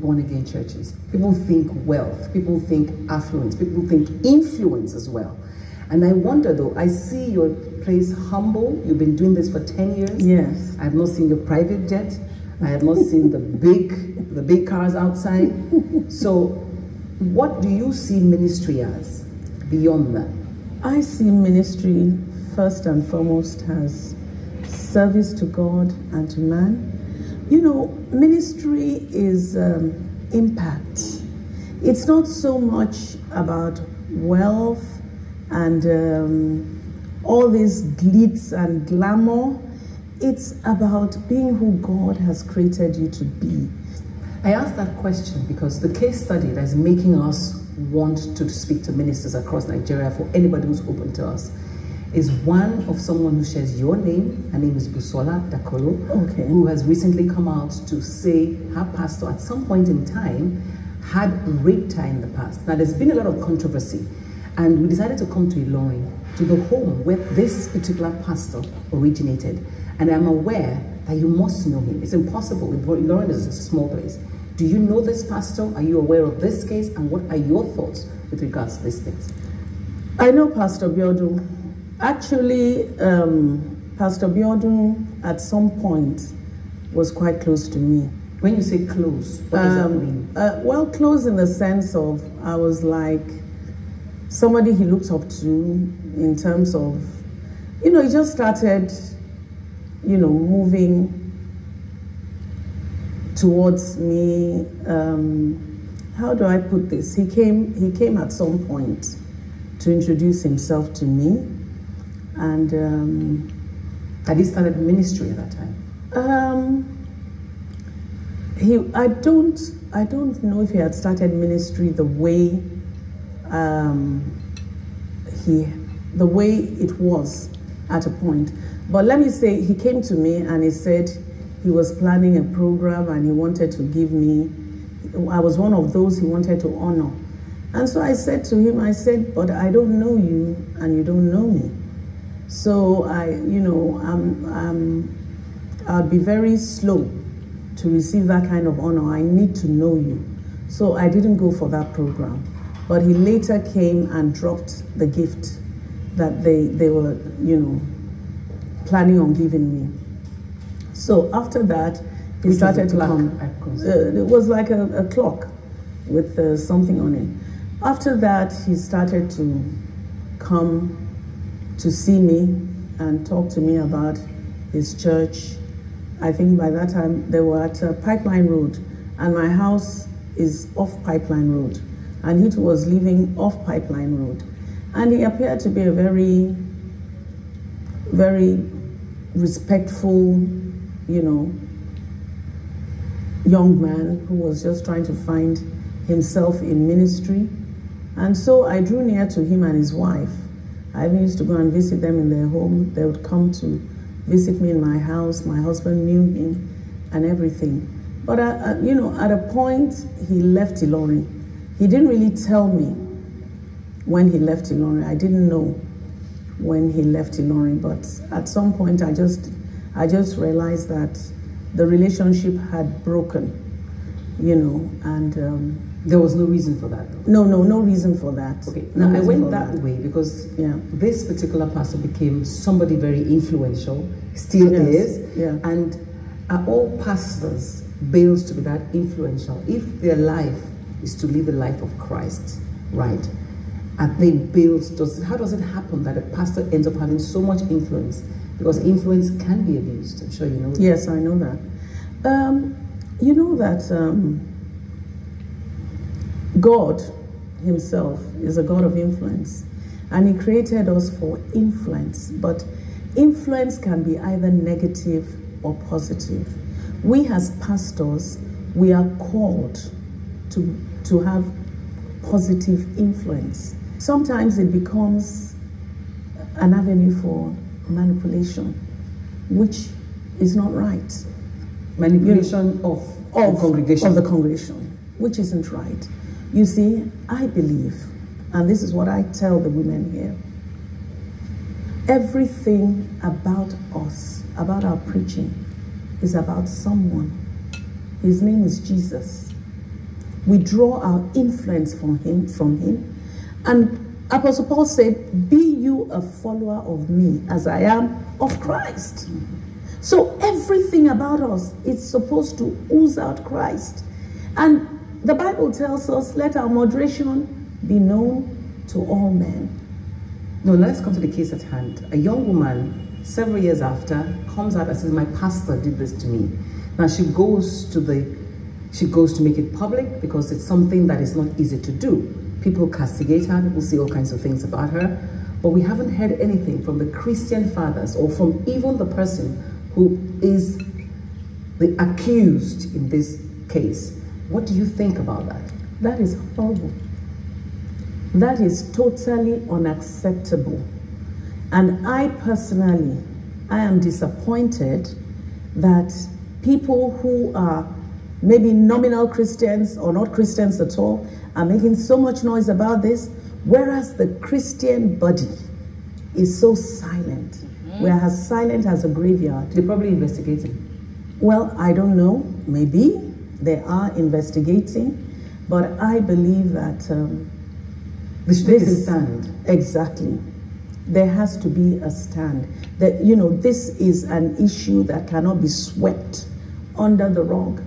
born again churches. People think wealth, people think affluence, people think influence as well. And I wonder though, I see your place humble. You've been doing this for 10 years. Yes. I have not seen your private jet. I have not seen the big cars outside. So what do you see ministry as beyond that? I see ministry first and foremost as service to God and to man. You know, ministry is impact. It's not so much about wealth and all this glitz and glamour. It's about being who God has created you to be. I asked that question because the case study that's making us want to speak to ministers across Nigeria, for anybody who's open to us, is one of someone who shares your name. Her name is Busola Dakoro, okay, who has recently come out to say her pastor at some point in time had raped her in the past. Now there's been a lot of controversy, and we decided to come to Ilorin, to the home where this particular pastor originated. And I'm aware that you must know him. It's impossible. Ilorin is a small place. Do you know this pastor? Are you aware of this case? And what are your thoughts with regards to this case? I know Pastor Biodun. Actually, Pastor Biodun at some point was quite close to me. When you say close, what does that mean? Well, close in the sense of I was like somebody he looked up to in terms of, you know, he just started, you know, moving towards me. How do I put this? He came at some point to introduce himself to me. And had he started ministry at that time? I don't know if he had started ministry the way it was at a point. But let me say, he came to me and he said he was planning a program and he wanted to give me. I was one of those he wanted to honor, and so I said to him, I said, but I don't know you and you don't know me. So I'll be very slow to receive that kind of honor. I need to know you. So I didn't go for that program. But he later came and dropped the gift that they were, you know, planning on giving me. So after that, he started to come. It was like a clock with something on it. After that, he started to come to see me and talk to me about his church. I think by that time they were at Pipeline Road, and my house is off Pipeline Road, and he was living off Pipeline Road. And he appeared to be a very, very respectful, you know, young man who was just trying to find himself in ministry. And so I drew near to him and his wife. I used to go and visit them in their home. They would come to visit me in my house. My husband knew him and everything. But, you know, at a point, he left Ilorin. He didn't really tell me when he left Ilorin. I didn't know when he left Ilorin. But at some point, I just realized that the relationship had broken, you know, and... there was no reason for that, though? No reason for that. Okay, now I went that way because this particular pastor became somebody very influential, still is, and are all pastors built to be that influential? If their life is to live the life of Christ, right, are they built, how does it happen that a pastor ends up having so much influence? Because influence can be abused, I'm sure you know that. Yes, I know that. You know that God himself is a God of influence, and he created us for influence, but influence can be either negative or positive. We as pastors, we are called to have positive influence. Sometimes it becomes an avenue for manipulation, which is not right. Manipulation of the congregation. Of the congregation, which isn't right. You see, I believe, and this is what I tell the women here, everything about us, about our preaching, is about someone. His name is Jesus. We draw our influence from him. And Apostle Paul said, be you a follower of me as I am of Christ. So everything about us is supposed to ooze out Christ. And the Bible tells us, let our moderation be known to all men. No, let's come to the case at hand. A young woman, several years after, comes out and says, my pastor did this to me. Now she goes to make it public because it's something that is not easy to do. People castigate her, people say all kinds of things about her, but we haven't heard anything from the Christian fathers or from even the person who is the accused in this case. What do you think about that? That is horrible. That is totally unacceptable. And I personally, I am disappointed that people who are maybe nominal Christians or not Christians at all are making so much noise about this, whereas the Christian body is so silent. We're as silent as a graveyard. They're probably investigating. Well, I don't know. Maybe they are investigating, but I believe that this is a stand. Exactly. There has to be a stand. That, you know, this is an issue that cannot be swept under the rug.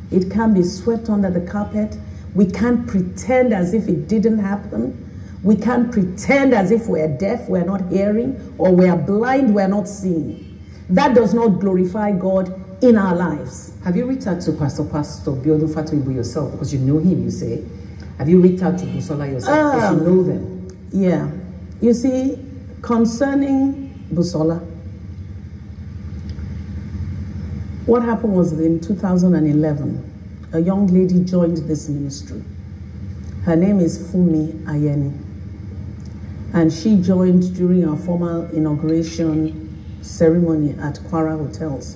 It can be swept under the carpet. We can't pretend as if it didn't happen. We can't pretend as if we're deaf, we're not hearing, or we're blind, we're not seeing. That does not glorify God in our lives. Have you reached out to Pastor Biodun Fatoyinbo yourself? Because you know him, you say. Have you reached out to Busola yourself? Because you know them. Yeah. You see, concerning Busola, what happened was in 2011, a young lady joined this ministry. Her name is Fumi Ayeni. And she joined during our formal inauguration ceremony at Kwara Hotels.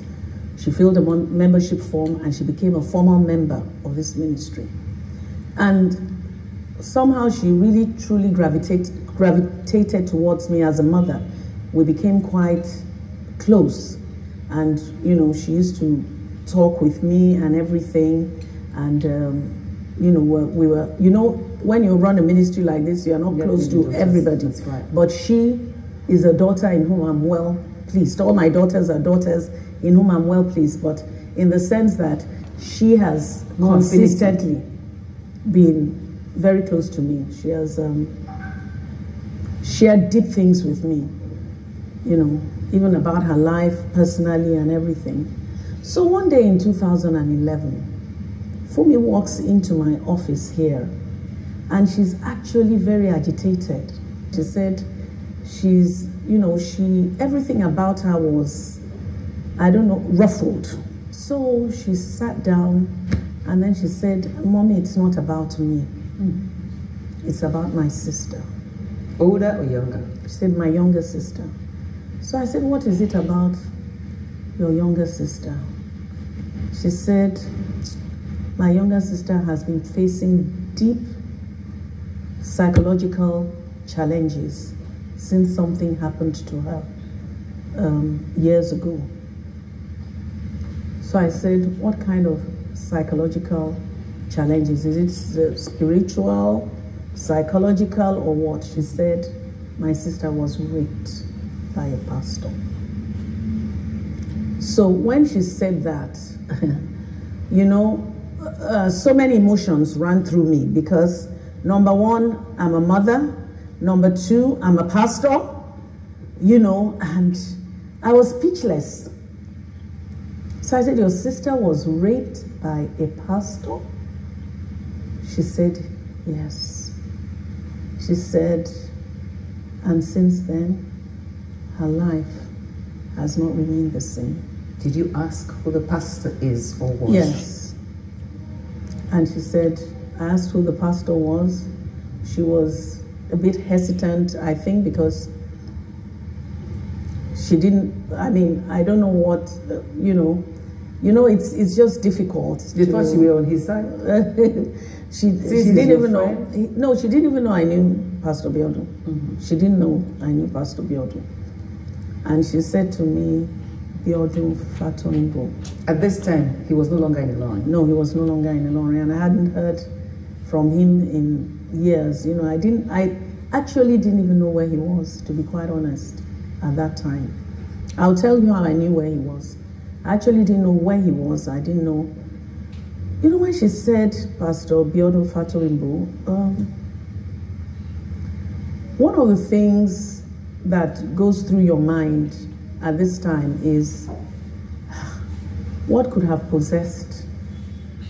She filled a membership form and she became a formal member of this ministry. And somehow she really truly gravitated towards me as a mother. We became quite close. And, you know, she used to talk with me and everything. And, you know, we were, you know, when you run a ministry like this, you are not close to everybody. That's right. But she is a daughter in whom I'm well pleased. All my daughters are daughters in whom I'm well pleased. But in the sense that she has consistently been very close to me. She has shared deep things with me, you know, even about her life personally and everything. So one day in 2011, Fumi walks into my office here and she's actually very agitated. She said she's, you know, everything about her was, I don't know, ruffled. So she sat down and then she said, Mommy, it's not about me. It's about my sister. Older or younger? She said, my younger sister. So I said, what is it about your younger sister? She said, my younger sister has been facing deep psychological challenges since something happened to her years ago. So I said, what kind of psychological challenges? Is it spiritual, psychological, or what? She said, my sister was raped by a pastor. So when she said that, you know, so many emotions ran through me because number one, I'm a mother. Number two, I'm a pastor, you know, and I was speechless. So I said, your sister was raped by a pastor? She said, yes. She said, and since then, her life has not remained the same. Did you ask who the pastor is or was? Yes. And she said, I asked who the pastor was. She was a bit hesitant, I think, because she didn't, I mean, I don't know what, you know, it's just difficult. Because you were on his side? she didn't even know. No, she didn't even know I knew Pastor Biodun. She didn't know I knew Pastor Biodun. And she said to me, Biodun Fatoyinbo. At this time, he was no longer in Ilorin? No, he was no longer in Ilorin, and I hadn't heard from him in years. You know, I actually didn't even know where he was, to be quite honest, at that time. I'll tell you how I knew where he was. I actually didn't know where he was. I didn't know. You know, when she said, Pastor Biodo Fatoyinbo, one of the things that goes through your mind at this time is, what could have possessed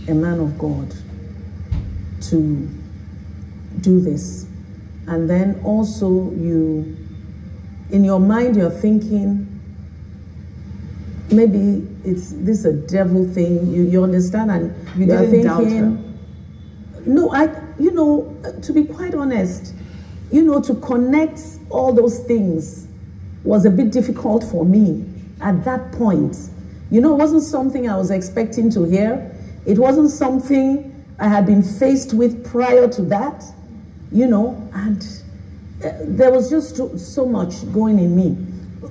a man of God to do this? And then also in your mind, you're thinking, maybe this a devil thing. You understand, and you are thinking, doubt her. No, to be quite honest, to connect all those things was a bit difficult for me at that point. It wasn't something I was expecting to hear. It wasn't something I had been faced with prior to that, and there was just so much going in me.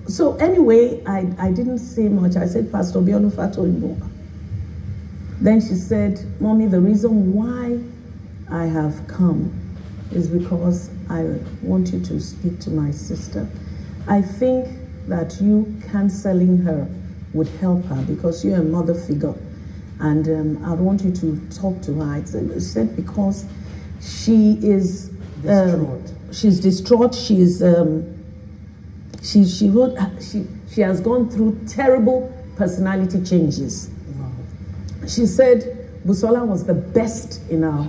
So anyway, I didn't say much. I said, Pastor Biodo Fatoyinbo. Then she said, Mommy, the reason why I have come is because I want you to speak to my sister. I think that you counseling her would help her because you're a mother figure. And I want you to talk to her. I said because she is distraught. She's distraught. She has gone through terrible personality changes. Wow. She said Busola was the best in our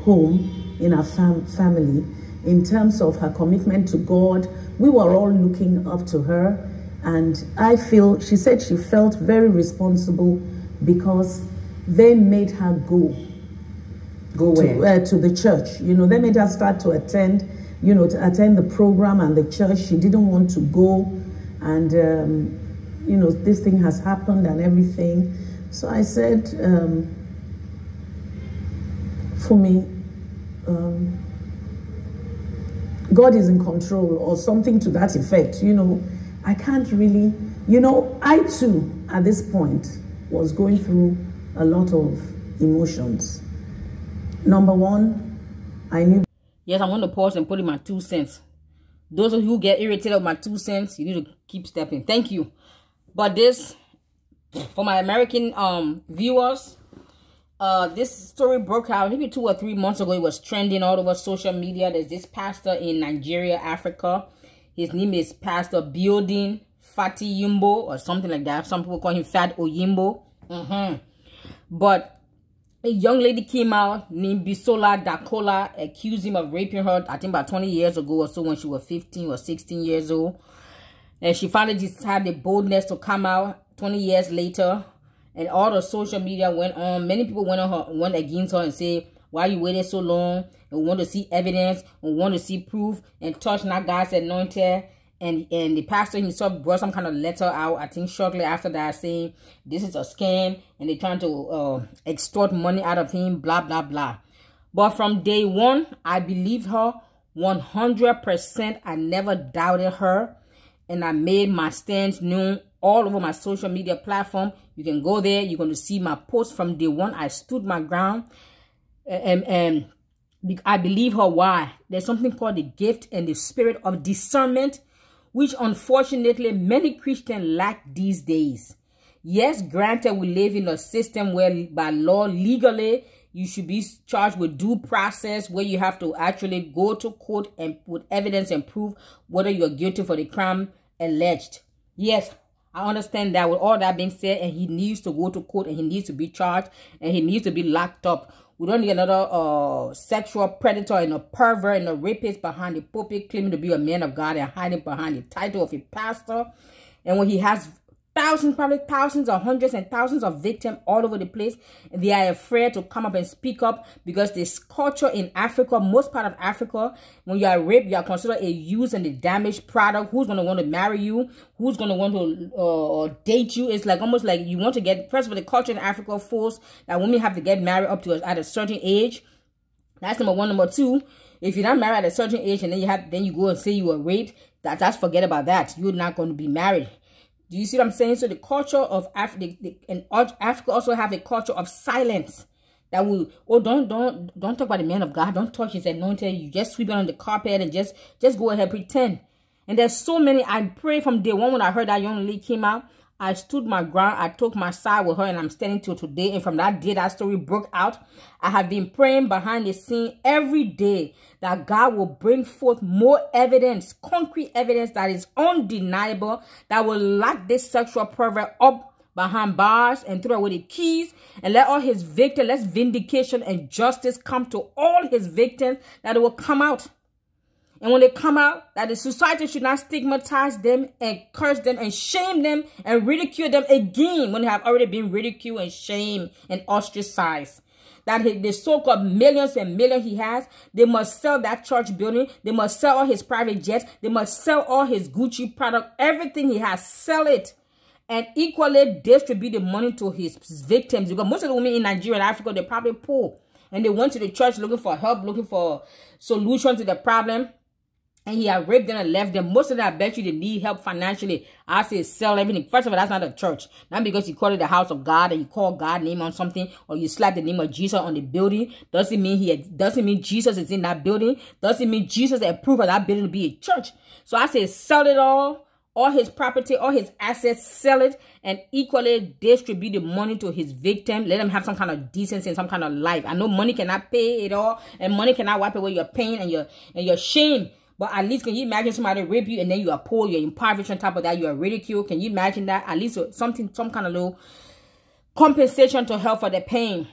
home, in our family, in terms of her commitment to God. We were all looking up to her, and she said she felt very responsible because they made her go where? To the church. They made her start to attend. To attend the program and the church. She didn't want to go, and this thing has happened and everything. So I said, for me, God is in control, or something to that effect. I can't really, I too, at this point, was going through a lot of emotions. Number one, I knew. Yes, I'm going to pause and put in my 2 cents. Those of you who get irritated with my 2 cents, you need to keep stepping. Thank you. But this, for my American viewers, this story broke out maybe 2 or 3 months ago. It was trending all over social media. There's this pastor in Nigeria, Africa. His name is Pastor Biodo Fatoyinbo or something like that. Some people call him Fat Oyimbo. But a young lady came out named Bisola Dakola, accused him of raping her, I think about 20 years ago or so, when she was 15 or 16 years old. And she finally just had the boldness to come out 20 years later. And all the social media went on. Many people went against her and said, why you waited so long? And we want to see evidence. We want to see proof. And touch not God's anointed. And the pastor himself brought some kind of letter out, I think shortly after that, saying this is a scam and they're trying to extort money out of him, blah, blah, blah. But from day one, I believed her 100%. I never doubted her. And I made my stance known all over my social media platform. You can go there. You're going to see my posts from day one. I stood my ground. And I believe her. Why? There's something called the gift and the spirit of discernment, which unfortunately many Christians lack these days. Yes, granted, we live in a system where by law, legally, you should be charged with due process, where you have to actually go to court and put evidence and prove whether you're guilty for the crime alleged. Yes, I understand that. With all that being said, and he needs to go to court and he needs to be charged and he needs to be locked up. We don't need another sexual predator and a pervert and a rapist behind the pulpit claiming to be a man of God and hiding behind the title of a pastor. And when he has thousands, probably thousands or hundreds and thousands of victims all over the place, and they are afraid to come up and speak up because this culture in Africa, most part of Africa, when you are raped, you are considered a used and a damaged product. Who's going to want to marry you? Who's going to want to date you? It's like almost like you want to get, first of all, the culture in Africa forced that women have to get married up to at a certain age. That's number one. Number two, if you're not married at a certain age and then you go and say you were raped, that's forget about that. You're not going to be married. Do you see what I'm saying? So the culture of Africa, and Africa also have a culture of silence. That will, oh, don't talk about the man of God. Don't touch his anointed. You just sweep it on the carpet and just go ahead, pretend. And there's so many. I pray from day one when I heard that young lady came out. I stood my ground. I took my side with her, and I'm standing till today. And from that day that story broke out, I have been praying behind the scene every day that God will bring forth more evidence, concrete evidence that is undeniable, that will lock this sexual pervert up behind bars and throw away the keys, and let all his victims, let vindication and justice come to all his victims, that it will come out. And when they come out, that the society should not stigmatize them and curse them and shame them and ridicule them again when they have already been ridiculed and shamed and ostracized. That the so-called millions and millions he has, they must sell that church building. They must sell all his private jets. They must sell all his Gucci product. Everything he has, sell it. And equally distribute the money to his victims. Because most of the women in Nigeria and Africa, they're probably poor. And they went to the church looking for help, looking for solution to the problem. And he had raped them and left them. Most of them, I bet you, they need help financially. I say sell everything. First of all, that's not a church. Not because you call it the house of God and you call God's name on something, or you slap the name of Jesus on the building. Doesn't mean Jesus is in that building. Doesn't mean Jesus approved of that building to be a church. So I say sell it all his property, all his assets, sell it, and equally distribute the money to his victim. Let them have some kind of decency and some kind of life. I know money cannot pay it all, and money cannot wipe away your pain and your shame. But at least, can you imagine somebody rape you and then you are poor, you're impoverished, on top of that you are ridiculed? Can you imagine that? At least some kind of little compensation to help for the pain.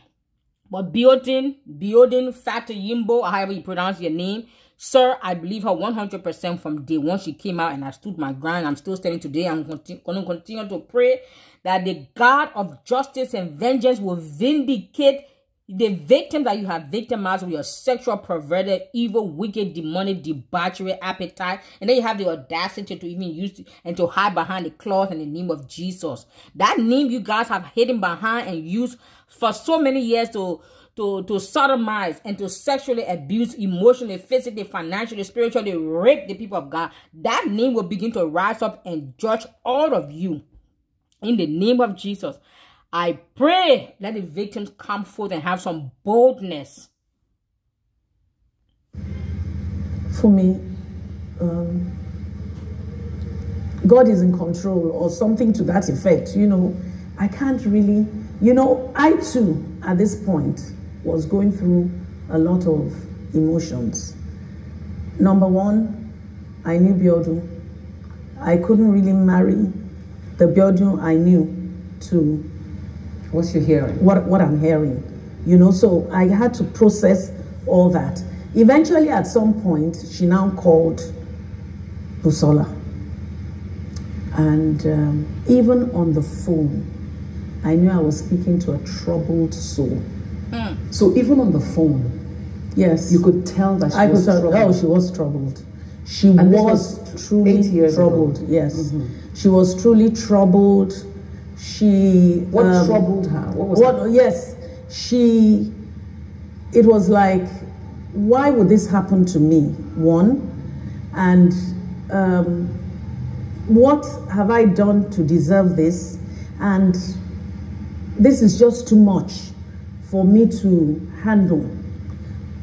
But building Fatou Yimbo, however you pronounce your name, sir, I believe her 100% from day one she came out, and I stood my ground. I'm still standing today. I'm going to continue to pray that the God of justice and vengeance will vindicate the victims that you have victimized with your sexual, perverted, evil, wicked, demonic, debauchery, appetite. And then you have the audacity to even use and to hide behind the cloth in the name of Jesus. That name you guys have hidden behind and used for so many years to sodomize and to sexually abuse, emotionally, physically, financially, spiritually, rape the people of God. That name will begin to rise up and judge all of you. In the name of Jesus, I pray let the victims come forth and have some boldness. For me, God is in control, or something to that effect. You know, I can't really, you know, I too, at this point, was going through a lot of emotions. Number one, I knew Biodun. I couldn't really marry the Biodun I knew to what you're hearing. What I'm hearing. You know, so I had to process all that. Eventually, at some point, she now called Busola. And even on the phone, I knew I was speaking to a troubled soul. So even on the phone, yes, you could tell that she was troubled. Oh, she was troubled. She was truly 8 years troubled. ago. Yes, she was truly troubled. What troubled her? What was that? Yes, it was like, why would this happen to me? One, and what have I done to deserve this? And this is just too much for me to handle.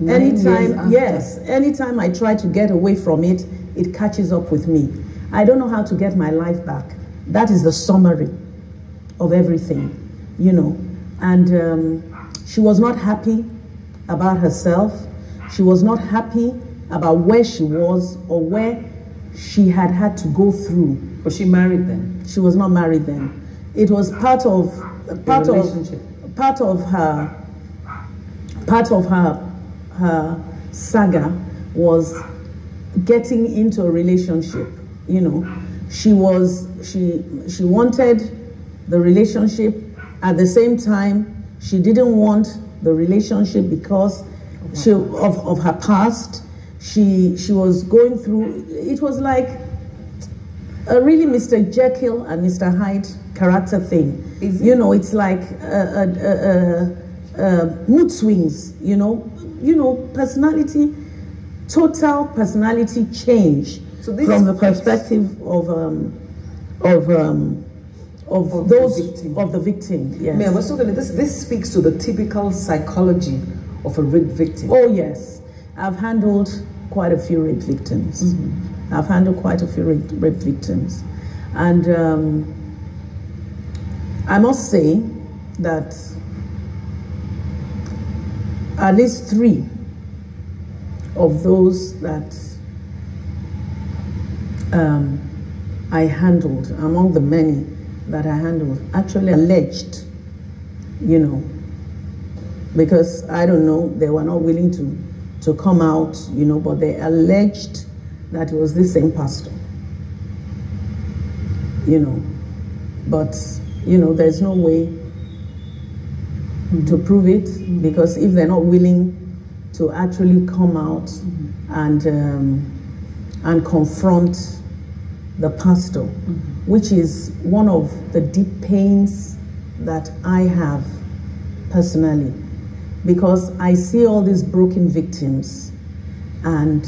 Anytime I try to get away from it, it catches up with me. I don't know how to get my life back. That is the summary of everything, you know. And she was not happy about herself. She was not happy about where she was or where she had to go through. Was she married then? She was not married then. It was part of her saga was getting into a relationship. You know, she wanted the relationship. At the same time, she didn't want the relationship because of her past. She was going through, it was like a really Mr. Jekyll and Mr. Hyde character thing. You know, it's like mood swings, you know, personality, total personality change from the perspective of of those the victim. Yes. Ma'am, this speaks to the typical psychology of a rape victim. Oh yes, I've handled quite a few rape victims. I've handled quite a few rape victims, and I must say that at least 3 of those that I handled, among the many that I handled, actually alleged, you know, because I don't know, they were not willing to come out, you know, but they alleged that it was the same pastor, you know, but, you know, there's no way to prove it, because if they're not willing to actually come out and confront the pastor, which is one of the deep pains that I have personally, because I see all these broken victims and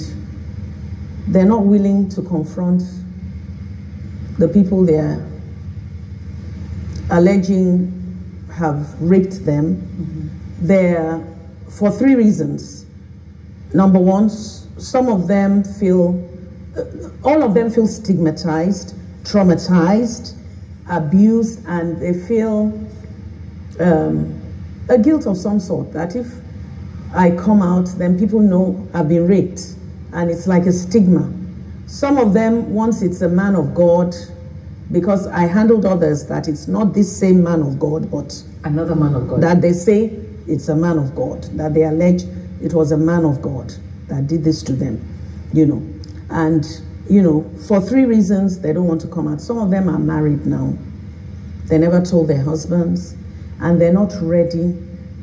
they're not willing to confront the people they're alleging have raped them. They're, for 3 reasons. Number one, some of them feel, all of them feel stigmatized, traumatized, abused, and they feel a guilt of some sort, that if I come out, then people know I've been raped, and it's like a stigma. Some of them, once it's a man of God, because I handled others that it's not this same man of God, but another man of God, that they say it's a man of God, that they allege it was a man of God that did this to them, you know. And, you know, for 3 reasons, they don't want to come out. Some of them are married now. They never told their husbands, and they're not ready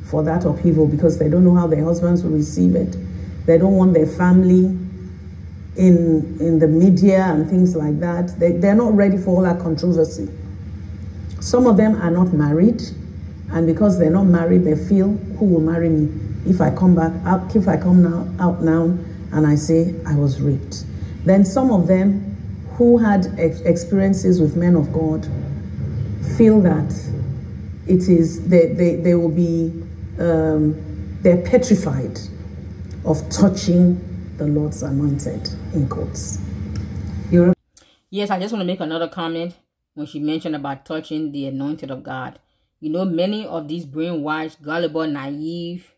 for that upheaval because they don't know how their husbands will receive it. They don't want their family in the media and things like that. They're not ready for all that controversy. Some of them are not married, and because they're not married, they feel, who will marry me if I come back out, if I come out now and I say I was raped. Then some of them who had experiences with men of God feel that it is, they will be, they're petrified of touching the Lord's anointed, in quotes. Yes, I just want to make another comment when she mentioned about touching the anointed of God. You know, many of these brainwashed, gullible, naive,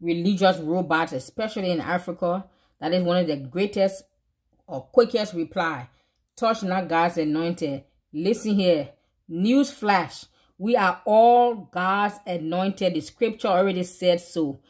religious robots, especially in Africa, that is one of the greatest or quickest reply. Touch not God's anointed. Listen here. News flash. We are all God's anointed. The scripture already said so.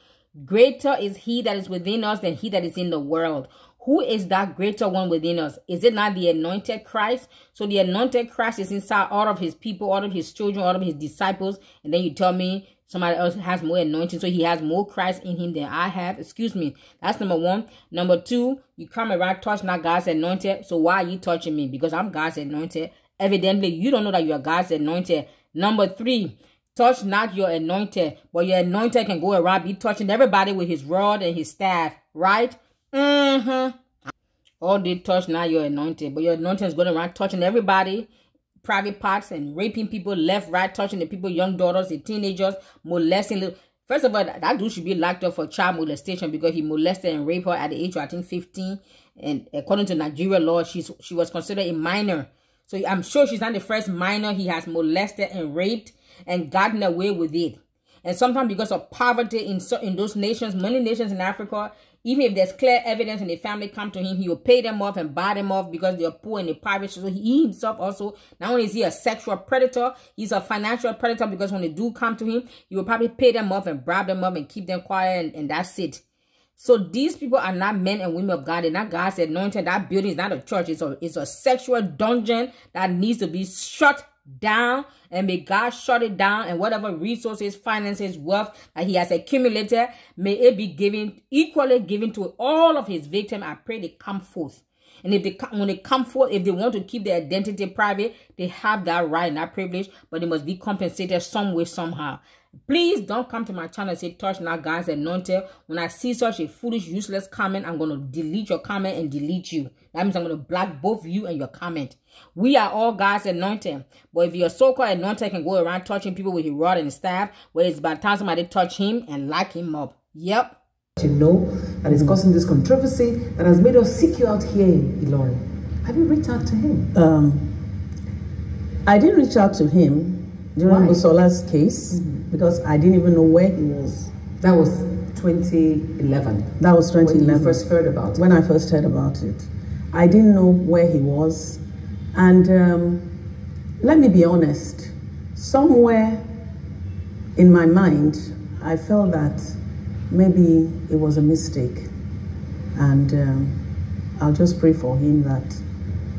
Greater is he that is within us than he that is in the world. Who is that greater one within us? Is it not the anointed Christ? So the anointed Christ is inside all of his people, all of his children, all of his disciples. And then you tell me somebody else has more anointing, so he has more Christ in him than I have. Excuse me. That's number 1. Number 2, you come around, touch not God's anointed. So why are you touching me? Because I'm God's anointed. Evidently, you don't know that you are God's anointed. Number 3, touch not your anointed. But your anointed can go around, be touching everybody with his rod and his staff, right? All they touch not your anointed. But your anointed is going around touching everybody, private parts, and raping people left, right, touching the people, young daughters, the teenagers, molesting little. First of all, that dude should be locked up for child molestation because he molested and raped her at the age of, I think, 15. And according to Nigeria law, she was considered a minor. So I'm sure she's not the first minor he has molested and raped and gotten away with it. And sometimes because of poverty in those nations, many nations in Africa, even if there's clear evidence and the family come to him, he will pay them off and buy them off because they're poor and they're poverty. So he himself also, not only is he a sexual predator, he's a financial predator because when they do come to him, he will probably pay them off and bribe them up and keep them quiet, and that's it. So these people are not men and women of God. They're not God's anointed. That building is not a church. It's a sexual dungeon that needs to be shut down, and may God shut it down, and whatever resources, finances, wealth that he has accumulated, may it be equally given to all of his victims. I pray they come forth. And when they come forth, if they want to keep their identity private, they have that right and that privilege, but they must be compensated some way, somehow. Please don't come to my channel and say Touch Not God's Anointed. When I see such a foolish, useless comment, I'm going to delete your comment and delete you. That means I'm going to block both you and your comment. We are all God's anointed. But if your so-called anointed can go around touching people with his rod and staff, well, it's about time somebody touch him and lock him up. Yep. You know that is causing this controversy that has made us seek you out here in Ilorin. Have you reached out to him? I didn't reach out to him during Busola's case because I didn't even know where he was. That was 2011. That was 2011. When you first heard about it. When I first heard about it. I didn't know where he was. And let me be honest, somewhere in my mind, I felt that maybe it was a mistake. And I'll just pray for him that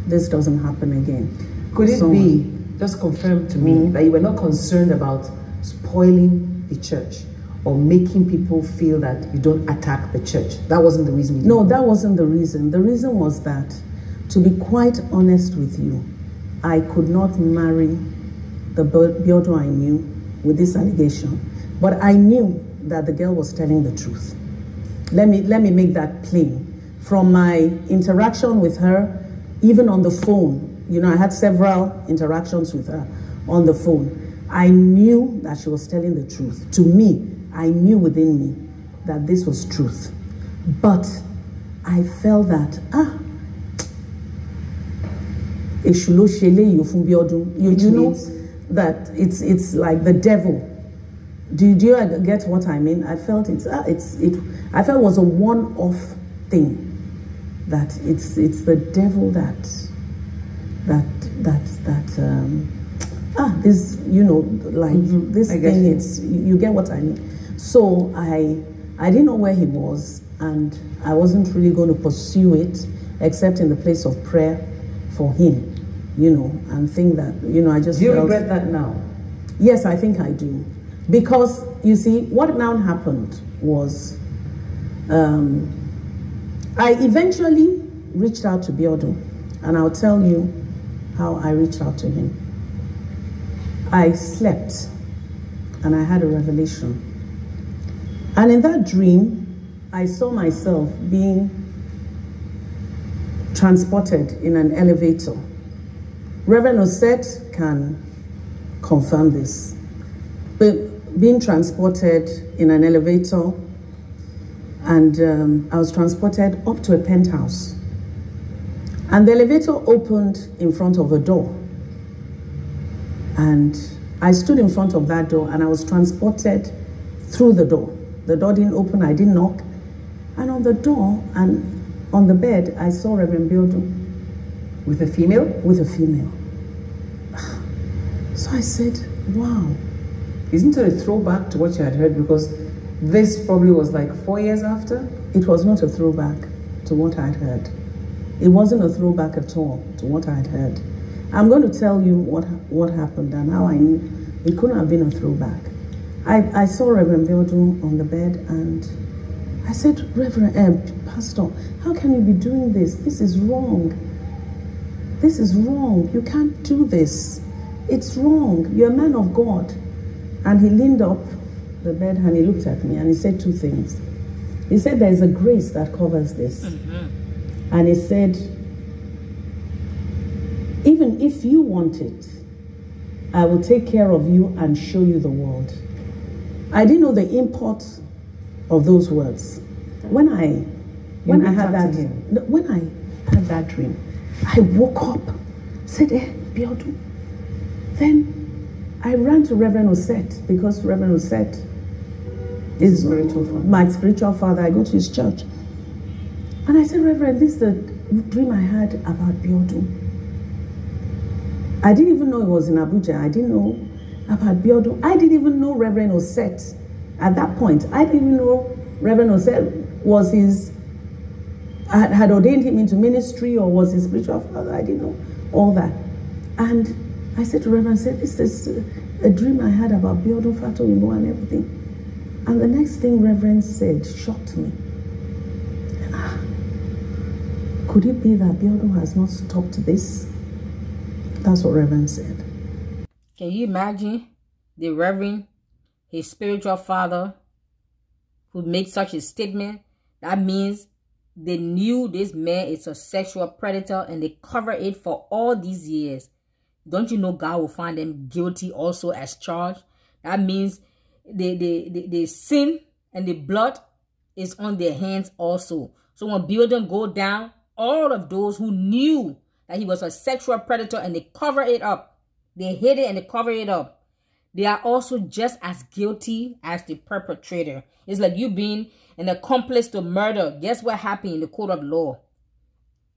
this doesn't happen again. Could it be, just confirm to me, that you were not concerned about spoiling the church or making people feel that you don't attack the church? That wasn't the reason you did No, that wasn't the reason. The reason was that, to be quite honest with you, I could not marry the Biodu I knew with this allegation. But I knew that the girl was telling the truth. Let me make that plain. From my interaction with her, even on the phone, you know, I had several interactions with her on the phone. I knew that she was telling the truth. To me, I knew within me that this was truth. But I felt that, you know, that it's like the devil. Do you get what I mean? I felt I felt it was a one-off thing. That it's the devil this, you know, like this thing. It's, you get what I mean. So I didn't know where he was, and I wasn't really going to pursue it except in the place of prayer for him, you know, and think that, you know, I just Do you regret that now? Yes, I think I do. Because, you see, what now happened was I eventually reached out to Biodu, and I'll tell you how I reached out to him. I slept, and I had a revelation. And in that dream, I saw myself being transported in an elevator. Reverend Osset can confirm this. But being transported in an elevator, and I was transported up to a penthouse. And the elevator opened in front of a door. And I stood in front of that door, and I was transported through the door. The door didn't open, I didn't knock. And on the door and on the bed, I saw Reverend Biodu. With a female? With a female. So I said, wow. Isn't it a throwback to what you had heard? Because this probably was like 4 years after? It was not a throwback to what I had heard. It wasn't a throwback at all to what I had heard. I'm going to tell you what happened and how I knew it couldn't have been a throwback. I saw Reverend Biodu on the bed, and I said, Reverend, Pastor, how can you be doing this? This is wrong. This is wrong. You can't do this. It's wrong. You're a man of God. And he leaned up the bed and he looked at me and he said two things. He said, there is a grace that covers this. And he said, even if you want it, I will take care of you and show you the world. I didn't know the import of those words. When I had that dream, I woke up, said, Biodu. Then I ran to Reverend Osset, because Reverend Osset is spiritual father. My spiritual father. I go to his church. And I said, Reverend, this is the dream I had about Biodu. I didn't even know it was in Abuja. I didn't know about Biodu. I didn't even know Reverend Osset at that point. I didn't even know Reverend Osset was had ordained him into ministry or was his spiritual father. I didn't know all that. And I said to Reverend, this is a dream I had about Biodu Fatoyinbo and everything. And the next thing Reverend said shocked me. Could it be that Biodu has not stopped this? That's what Reverend said. Can you imagine the Reverend, his spiritual father could make such a statement, that means they knew this man is a sexual predator and they cover it for all these years. Don't you know God will find them guilty also as charged? That means the sin and the blood is on their hands also. So when building go down, all of those who knew that he was a sexual predator and they cover it up, they hid it and they cover it up, they are also just as guilty as the perpetrator. It's like you being an accomplice to murder. Guess what happened in the court of law?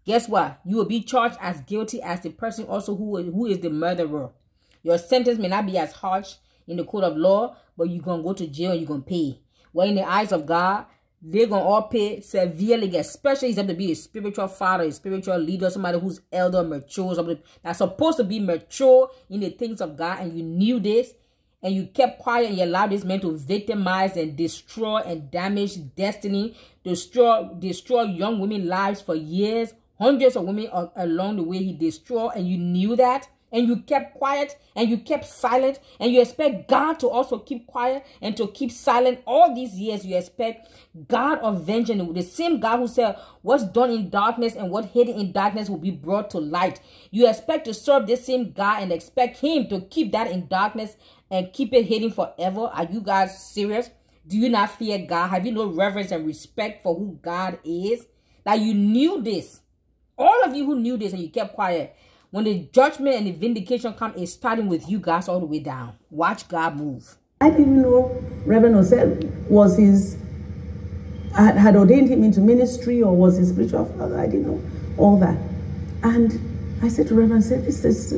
Guess what? You will be charged as guilty as the person also who is the murderer. Your sentence may not be as harsh in the court of law, but you're going to go to jail and you're going to pay. Well, in the eyes of God, they're going to all pay severely, especially if you have to be a spiritual father, a spiritual leader, somebody who's elder, mature, somebody that's supposed to be mature in the things of God, and you knew this, and you kept quiet and you allowed this man to victimize and destroy and damage destiny, destroy young women's lives for years, hundreds of women along the way he destroyed, and you knew that. And you kept quiet and you kept silent, and you expect God to also keep quiet and to keep silent all these years. You expect God of vengeance, the same God who said what's done in darkness and what hidden in darkness will be brought to light. You expect to serve this same God and expect him to keep that in darkness and keep it hidden forever. Are you guys serious? Do you not fear God? Have you no reverence and respect for who God is? That you knew this. All of you who knew this and you kept quiet. When the judgment and the vindication come, it's starting with you guys all the way down. Watch God move. I didn't even know Reverend Osei had ordained him into ministry or was his spiritual father. I didn't know all that. And I said to Reverend, this is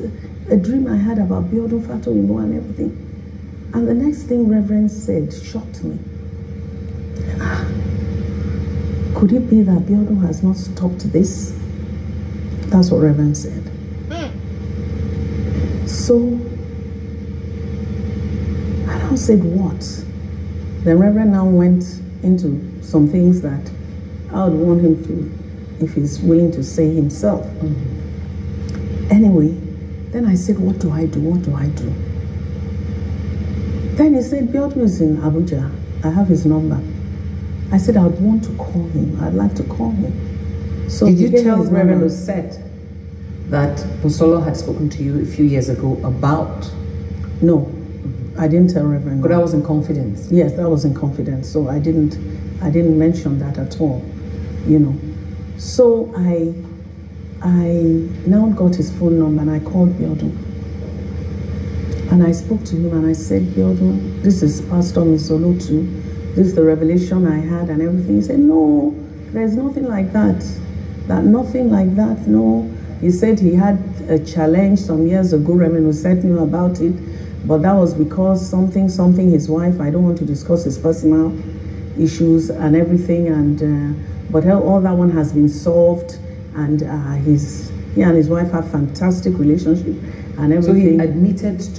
a dream I had about Biodun Fatoyinbo and everything. And the next thing Reverend said shocked me. Could it be that Biodun has not stopped this? That's what Reverend said. So I now said, what? The Reverend now went into some things that I would want him to, if he's willing to say himself. Anyway, then I said, what do I do? What do I do? Then he said, Biodun is in Abuja. I have his number. I said, I would want to call him. I'd like to call him. So did you tell Reverend Osei that Busolo had spoken to you a few years ago about? No, I didn't tell Reverend. But that was in confidence. Yes, that was in confidence. So I didn't mention that at all, you know. So I now got his phone number and I called Biodun. And I spoke to him and I said, Biodun, this is Pastor Misolotu. This is the revelation I had and everything. He said, no, there's nothing like that. Nothing like that, no. He said he had a challenge some years ago. Reverend Osei knew about it, but that was because something, his wife, I don't want to discuss his personal issues and everything, and but all that one has been solved, and he and his wife have fantastic relationship and everything. So he admitted to